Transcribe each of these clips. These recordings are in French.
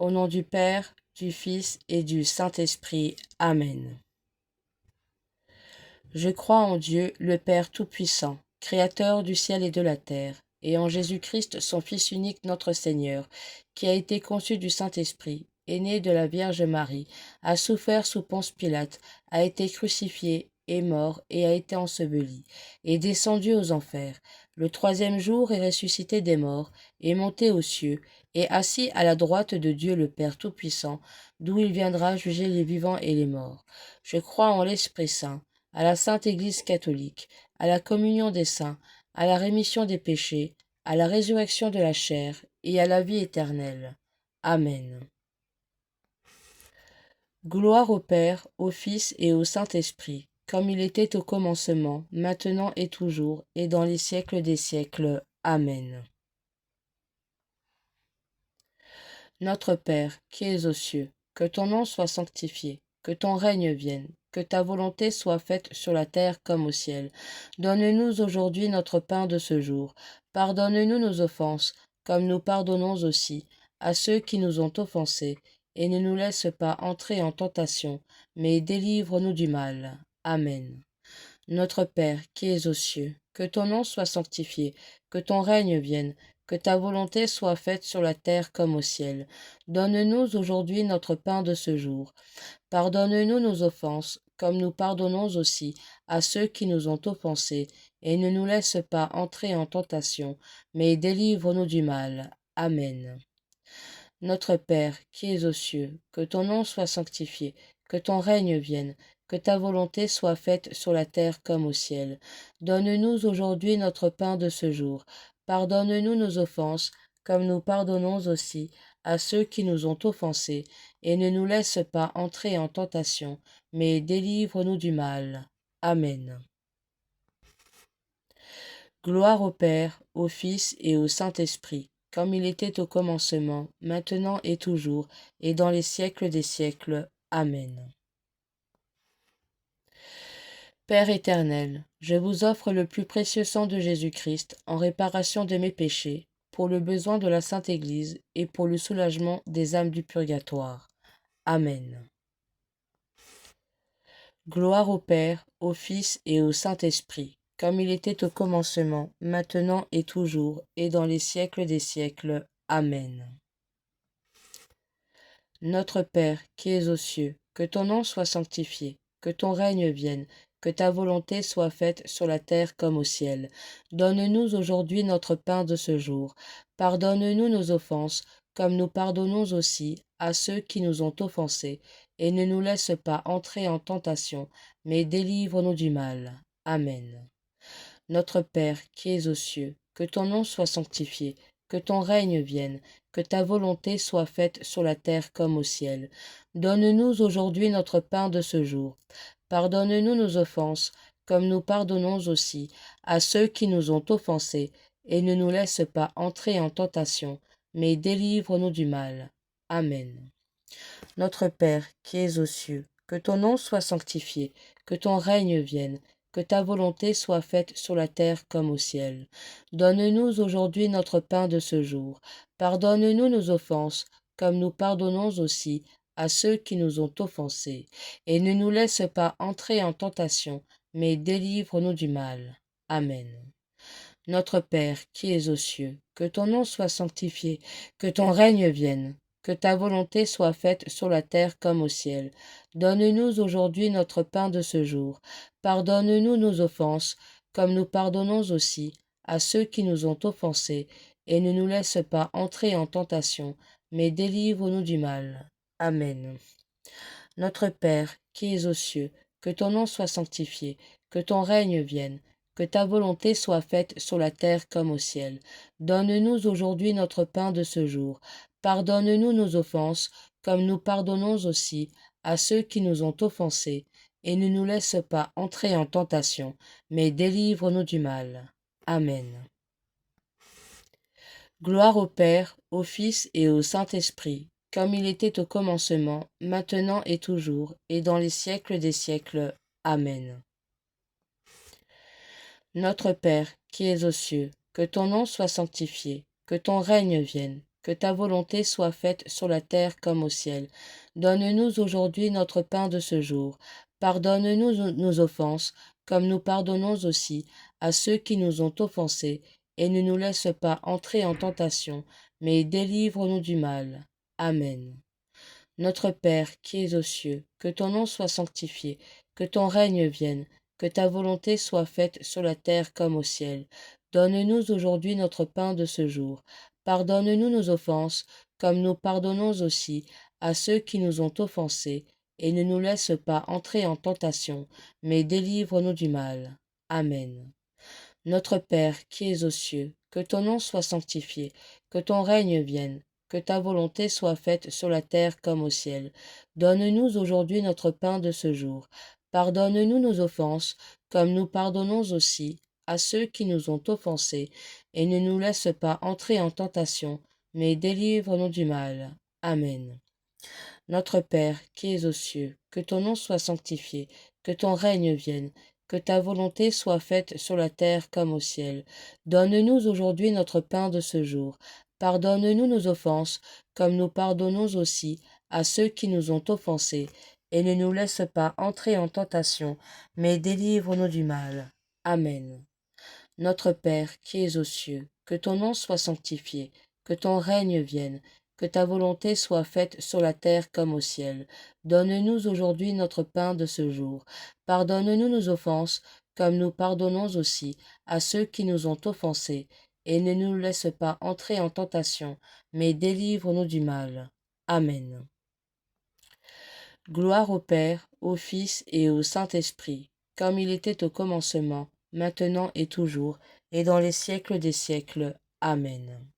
Au nom du Père, du Fils et du Saint-Esprit. Amen. Je crois en Dieu, le Père Tout-Puissant, Créateur du ciel et de la terre, et en Jésus-Christ, son Fils unique, notre Seigneur, qui a été conçu du Saint-Esprit, est né de la Vierge Marie, a souffert sous Ponce Pilate, a été crucifié, est mort et a été enseveli, est descendu aux enfers. Le troisième jour est ressuscité des morts, est monté aux cieux, est assis à la droite de Dieu le Père Tout-Puissant, d'où il viendra juger les vivants et les morts. Je crois en l'Esprit Saint, à la Sainte Église catholique, à la communion des saints, à la rémission des péchés, à la résurrection de la chair et à la vie éternelle. Amen. Gloire au Père, au Fils et au Saint-Esprit, comme il était au commencement, maintenant et toujours, et dans les siècles des siècles. Amen. Notre Père, qui es aux cieux, que ton nom soit sanctifié, que ton règne vienne, que ta volonté soit faite sur la terre comme au ciel. Donne-nous aujourd'hui notre pain de ce jour. Pardonne-nous nos offenses, comme nous pardonnons aussi à ceux qui nous ont offensés, et ne nous laisse pas entrer en tentation, mais délivre-nous du mal. Amen. Notre Père, qui es aux cieux, que ton nom soit sanctifié, que ton règne vienne, que ta volonté soit faite sur la terre comme au ciel. Donne-nous aujourd'hui notre pain de ce jour. Pardonne-nous nos offenses, comme nous pardonnons aussi à ceux qui nous ont offensés, et ne nous laisse pas entrer en tentation, mais délivre-nous du mal. Amen. Notre Père, qui es aux cieux, que ton nom soit sanctifié, que ton règne vienne, que ta volonté soit faite sur la terre comme au ciel. Donne-nous aujourd'hui notre pain de ce jour. Pardonne-nous nos offenses, comme nous pardonnons aussi à ceux qui nous ont offensés, et ne nous laisse pas entrer en tentation, mais délivre-nous du mal. Amen. Gloire au Père, au Fils et au Saint-Esprit, comme il était au commencement, maintenant et toujours, et dans les siècles des siècles. Amen. Père éternel, je vous offre le plus précieux sang de Jésus-Christ en réparation de mes péchés, pour le besoin de la Sainte Église et pour le soulagement des âmes du purgatoire. Amen. Gloire au Père, au Fils et au Saint-Esprit, comme il était au commencement, maintenant et toujours, et dans les siècles des siècles. Amen. Notre Père, qui es aux cieux, que ton nom soit sanctifié, que ton règne vienne, que ta volonté soit faite sur la terre comme au ciel. Donne-nous aujourd'hui notre pain de ce jour. Pardonne-nous nos offenses, comme nous pardonnons aussi à ceux qui nous ont offensés, et ne nous laisse pas entrer en tentation, mais délivre-nous du mal. Amen. Notre Père, qui es aux cieux, que ton nom soit sanctifié, que ton règne vienne, que ta volonté soit faite sur la terre comme au ciel. Donne-nous aujourd'hui notre pain de ce jour. Pardonne-nous nos offenses, comme nous pardonnons aussi à ceux qui nous ont offensés, et ne nous laisse pas entrer en tentation, mais délivre-nous du mal. Amen. Notre Père, qui es aux cieux, que ton nom soit sanctifié, que ton règne vienne, que ta volonté soit faite sur la terre comme au ciel. Donne-nous aujourd'hui notre pain de ce jour. Pardonne-nous nos offenses, comme nous pardonnons aussi à ceux qui nous ont offensés. Et ne nous laisse pas entrer en tentation, mais délivre-nous du mal. Amen. Notre Père, qui es aux cieux, que ton nom soit sanctifié, que ton règne vienne, que ta volonté soit faite sur la terre comme au ciel. Donne-nous aujourd'hui notre pain de ce jour. Pardonne-nous nos offenses, comme nous pardonnons aussi à ceux qui nous ont offensés, et ne nous laisse pas entrer en tentation, mais délivre-nous du mal. Amen. Notre Père, qui es aux cieux, que ton nom soit sanctifié, que ton règne vienne, que ta volonté soit faite sur la terre comme au ciel. Donne-nous aujourd'hui notre pain de ce jour. Pardonne-nous nos offenses, comme nous pardonnons aussi à ceux qui nous ont offensés, et ne nous laisse pas entrer en tentation, mais délivre-nous du mal. Amen. Gloire au Père, au Fils et au Saint-Esprit, comme il était au commencement, maintenant et toujours, et dans les siècles des siècles. Amen. Notre Père, qui es aux cieux, que ton nom soit sanctifié, que ton règne vienne, que ta volonté soit faite sur la terre comme au ciel. Donne-nous aujourd'hui notre pain de ce jour. Pardonne-nous nos offenses, comme nous pardonnons aussi à ceux qui nous ont offensés, et ne nous laisse pas entrer en tentation, mais délivre-nous du mal. Amen. Notre Père qui es aux cieux, que ton nom soit sanctifié, que ton règne vienne, que ta volonté soit faite sur la terre comme au ciel. Donne-nous aujourd'hui notre pain de ce jour. Pardonne-nous nos offenses, comme nous pardonnons aussi à ceux qui nous ont offensés, et ne nous laisse pas entrer en tentation, mais délivre-nous du mal. Amen. Notre Père qui es aux cieux, que ton nom soit sanctifié, que ton règne vienne, que ta volonté soit faite sur la terre comme au ciel. Donne-nous aujourd'hui notre pain de ce jour. Pardonne-nous nos offenses, comme nous pardonnons aussi à ceux qui nous ont offensés, et ne nous laisse pas entrer en tentation, mais délivre-nous du mal. Amen. Notre Père qui es aux cieux, que ton nom soit sanctifié, que ton règne vienne, que ta volonté soit faite sur la terre comme au ciel. Donne-nous aujourd'hui notre pain de ce jour. Pardonne-nous nos offenses, comme nous pardonnons aussi à ceux qui nous ont offensés, et ne nous laisse pas entrer en tentation, mais délivre-nous du mal. Amen. Notre Père qui es aux cieux, que ton nom soit sanctifié, que ton règne vienne, que ta volonté soit faite sur la terre comme au ciel. Donne-nous aujourd'hui notre pain de ce jour. Pardonne-nous nos offenses, comme nous pardonnons aussi à ceux qui nous ont offensés, et ne nous laisse pas entrer en tentation, mais délivre-nous du mal. Amen. Gloire au Père, au Fils et au Saint-Esprit, comme il était au commencement, maintenant et toujours, et dans les siècles des siècles. Amen.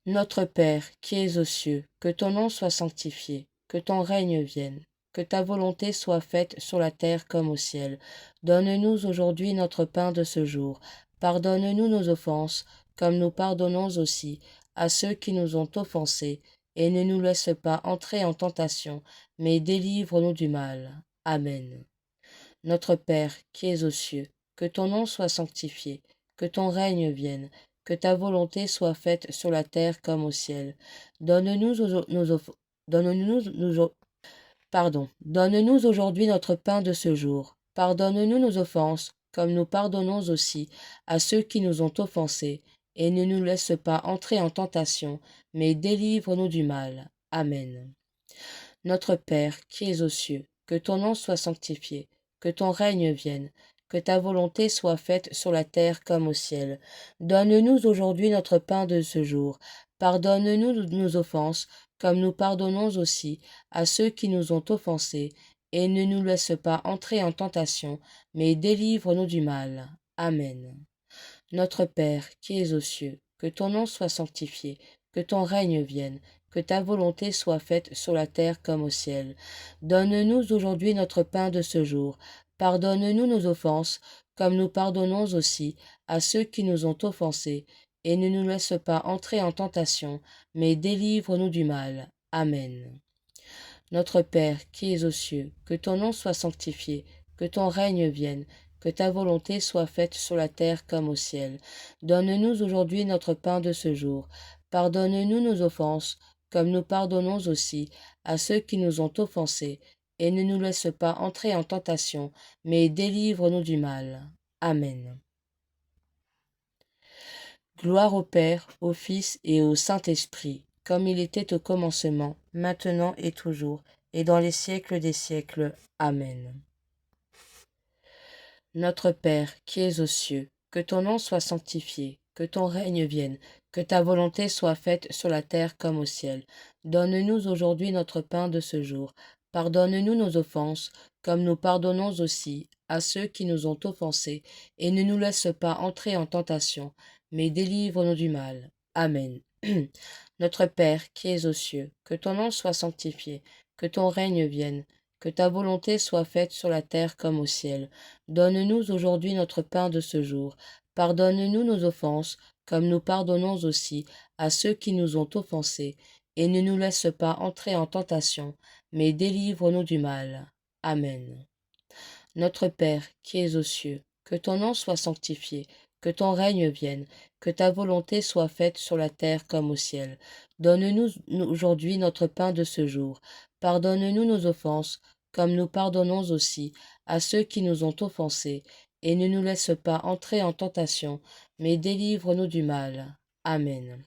Notre Père, qui es aux cieux, que ton nom soit sanctifié, que ton règne vienne, que ta volonté soit faite sur la terre comme au ciel. Donne-nous aujourd'hui notre pain de ce jour. Pardonne-nous nos offenses, comme nous pardonnons aussi à ceux qui nous ont offensés, et ne nous laisse pas entrer en tentation, mais délivre-nous du mal. Amen. Notre Père, qui es aux cieux, que ton nom soit sanctifié, que ton règne vienne, que ta volonté soit faite sur la terre comme au ciel. Donne-nous Donne-nous aujourd'hui notre pain de ce jour. Pardonne-nous nos offenses, comme nous pardonnons aussi à ceux qui nous ont offensés, et ne nous laisse pas entrer en tentation, mais délivre-nous du mal. Amen. Notre Père, qui es aux cieux, que ton nom soit sanctifié, que ton règne vienne, que ta volonté soit faite sur la terre comme au ciel. Donne-nous aujourd'hui notre pain de ce jour. Pardonne-nous nos offenses, comme nous pardonnons aussi à ceux qui nous ont offensés, et ne nous laisse pas entrer en tentation, mais délivre-nous du mal. Amen. Notre Père, qui es aux cieux, que ton nom soit sanctifié, que ton règne vienne, que ta volonté soit faite sur la terre comme au ciel. Donne-nous aujourd'hui notre pain de ce jour. Pardonne-nous nos offenses, comme nous pardonnons aussi à ceux qui nous ont offensés, et ne nous laisse pas entrer en tentation, mais délivre-nous du mal. Amen. Notre Père, qui es aux cieux, que ton nom soit sanctifié, que ton règne vienne, que ta volonté soit faite sur la terre comme au ciel. Donne-nous aujourd'hui notre pain de ce jour. Pardonne-nous nos offenses, comme nous pardonnons aussi à ceux qui nous ont offensés, et ne nous laisse pas entrer en tentation, mais délivre-nous du mal. Amen. Gloire au Père, au Fils et au Saint-Esprit, comme il était au commencement, maintenant et toujours, et dans les siècles des siècles. Amen. Notre Père, qui es aux cieux, que ton nom soit sanctifié, que ton règne vienne, que ta volonté soit faite sur la terre comme au ciel. Donne-nous aujourd'hui notre pain de ce jour. Pardonne-nous nos offenses, comme nous pardonnons aussi à ceux qui nous ont offensés, et ne nous laisse pas entrer en tentation, mais délivre-nous du mal. Amen. Notre Père, qui es aux cieux, que ton nom soit sanctifié, que ton règne vienne, que ta volonté soit faite sur la terre comme au ciel. Donne-nous aujourd'hui notre pain de ce jour. Pardonne-nous nos offenses, comme nous pardonnons aussi à ceux qui nous ont offensés, et ne nous laisse pas entrer en tentation, mais délivre-nous du mal. Amen. Notre Père, qui es aux cieux, que ton nom soit sanctifié, que ton règne vienne, que ta volonté soit faite sur la terre comme au ciel. Donne-nous aujourd'hui notre pain de ce jour. Pardonne-nous nos offenses, comme nous pardonnons aussi à ceux qui nous ont offensés, et ne nous laisse pas entrer en tentation, mais délivre-nous du mal. Amen.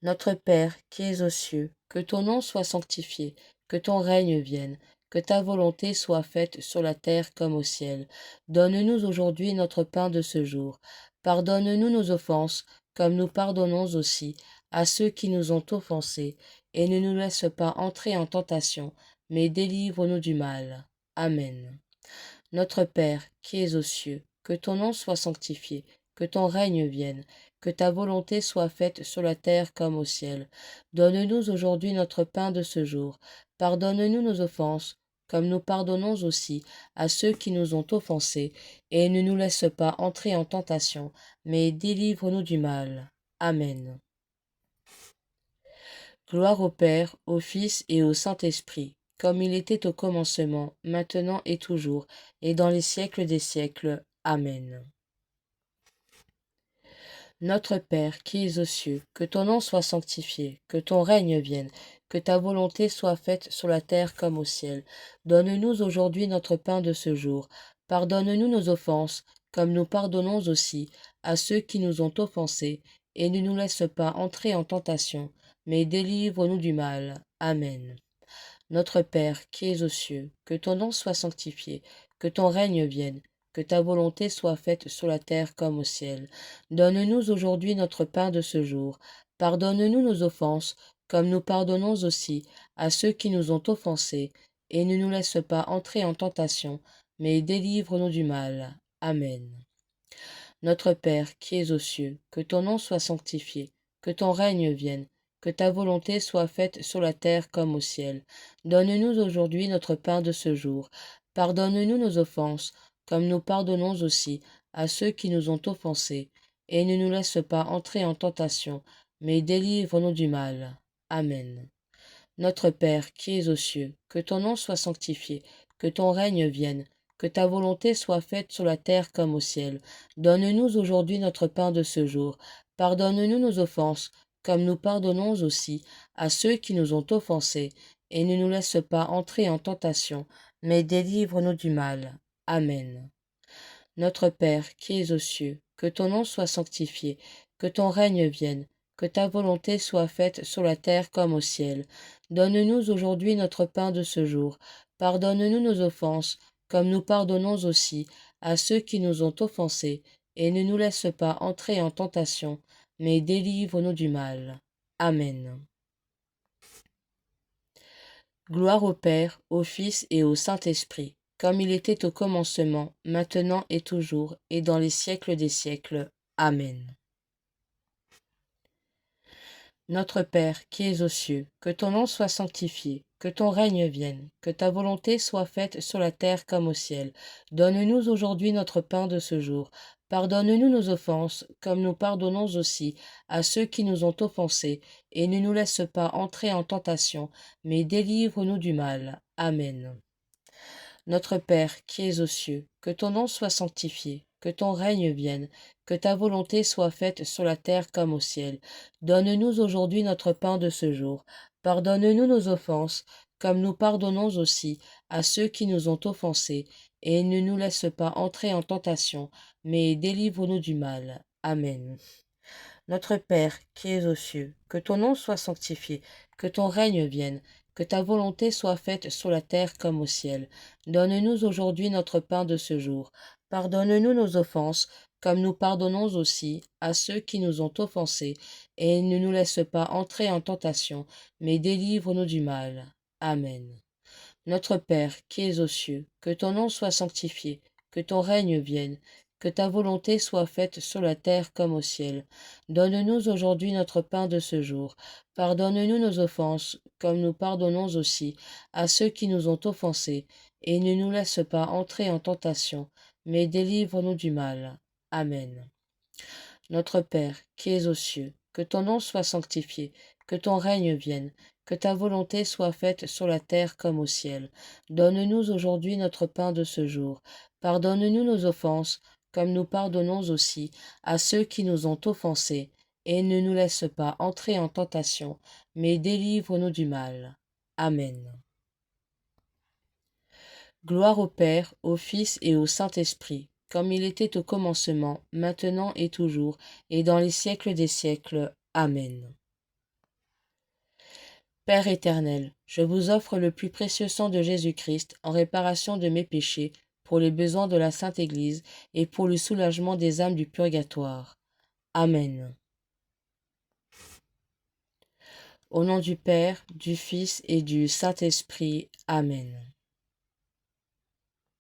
Notre Père, qui es aux cieux, que ton nom soit sanctifié, que ton règne vienne, que ta volonté soit faite sur la terre comme au ciel. Donne-nous aujourd'hui notre pain de ce jour. Pardonne-nous nos offenses, comme nous pardonnons aussi à ceux qui nous ont offensés, et ne nous laisse pas entrer en tentation, mais délivre-nous du mal. Amen. Notre Père, qui es aux cieux, que ton nom soit sanctifié, que ton règne vienne, que ta volonté soit faite sur la terre comme au ciel. Donne-nous aujourd'hui notre pain de ce jour. Pardonne-nous nos offenses, comme nous pardonnons aussi à ceux qui nous ont offensés, et ne nous laisse pas entrer en tentation, mais délivre-nous du mal. Amen. Gloire au Père, au Fils et au Saint-Esprit, comme il était au commencement, maintenant et toujours, et dans les siècles des siècles. Amen. Notre Père, qui es aux cieux, que ton nom soit sanctifié, que ton règne vienne, que ta volonté soit faite sur la terre comme au ciel. Donne-nous aujourd'hui notre pain de ce jour. Pardonne-nous nos offenses, comme nous pardonnons aussi à ceux qui nous ont offensés, et ne nous laisse pas entrer en tentation, mais délivre-nous du mal. Amen. Notre Père, qui es aux cieux, que ton nom soit sanctifié, que ton règne vienne, que ta volonté soit faite sur la terre comme au ciel. Donne-nous aujourd'hui notre pain de ce jour. Pardonne-nous nos offenses, comme nous pardonnons aussi à ceux qui nous ont offensés, et ne nous laisse pas entrer en tentation, mais délivre-nous du mal. Amen. Notre Père, qui es aux cieux, que ton nom soit sanctifié, que ton règne vienne, que ta volonté soit faite sur la terre comme au ciel. Donne-nous aujourd'hui notre pain de ce jour. Pardonne-nous nos offenses, comme nous pardonnons aussi à ceux qui nous ont offensés, et ne nous laisse pas entrer en tentation, mais délivre-nous du mal. Amen. Notre Père, qui es aux cieux, que ton nom soit sanctifié, que ton règne vienne, que ta volonté soit faite sur la terre comme au ciel. Donne-nous aujourd'hui notre pain de ce jour. Pardonne-nous nos offenses, comme nous pardonnons aussi à ceux qui nous ont offensés, et ne nous laisse pas entrer en tentation, mais délivre-nous du mal. Amen. Notre Père, qui es aux cieux, que ton nom soit sanctifié, que ton règne vienne, que ta volonté soit faite sur la terre comme au ciel. Donne-nous aujourd'hui notre pain de ce jour. Pardonne-nous nos offenses, comme nous pardonnons aussi à ceux qui nous ont offensés, et ne nous laisse pas entrer en tentation, mais délivre-nous du mal. Amen. Gloire au Père, au Fils et au Saint-Esprit, comme il était au commencement, maintenant et toujours, et dans les siècles des siècles. Amen. Notre Père, qui es aux cieux, que ton nom soit sanctifié, que ton règne vienne, que ta volonté soit faite sur la terre comme au ciel. Donne-nous aujourd'hui notre pain de ce jour. Pardonne-nous nos offenses, comme nous pardonnons aussi à ceux qui nous ont offensés, et ne nous laisse pas entrer en tentation, mais délivre-nous du mal. Amen. Notre Père, qui es aux cieux, que ton nom soit sanctifié, que ton règne vienne, que ta volonté soit faite sur la terre comme au ciel. Donne-nous aujourd'hui notre pain de ce jour. Pardonne-nous nos offenses, comme nous pardonnons aussi à ceux qui nous ont offensés, et ne nous laisse pas entrer en tentation, mais délivre-nous du mal. Amen. Notre Père, qui es aux cieux, que ton nom soit sanctifié, que ton règne vienne, que ta volonté soit faite sur la terre comme au ciel. Donne-nous aujourd'hui notre pain de ce jour. Pardonne-nous nos offenses, comme nous pardonnons aussi à ceux qui nous ont offensés, et ne nous laisse pas entrer en tentation, mais délivre-nous du mal. Amen. Notre Père, qui es aux cieux, que ton nom soit sanctifié, que ton règne vienne, que ta volonté soit faite sur la terre comme au ciel. Donne-nous aujourd'hui notre pain de ce jour. Pardonne-nous nos offenses, comme nous pardonnons aussi à ceux qui nous ont offensés, et ne nous laisse pas entrer en tentation, mais délivre-nous du mal. Amen. Notre Père, qui es aux cieux, que ton nom soit sanctifié, que ton règne vienne, que ta volonté soit faite sur la terre comme au ciel. Donne-nous aujourd'hui notre pain de ce jour. Pardonne-nous nos offenses, comme nous pardonnons aussi à ceux qui nous ont offensés, et ne nous laisse pas entrer en tentation, mais délivre-nous du mal. Amen. Gloire au Père, au Fils et au Saint-Esprit, comme il était au commencement, maintenant et toujours, et dans les siècles des siècles. Amen. Père éternel, je vous offre le plus précieux sang de Jésus-Christ en réparation de mes péchés, pour les besoins de la Sainte Église et pour le soulagement des âmes du purgatoire. Amen. Au nom du Père, du Fils et du Saint-Esprit. Amen.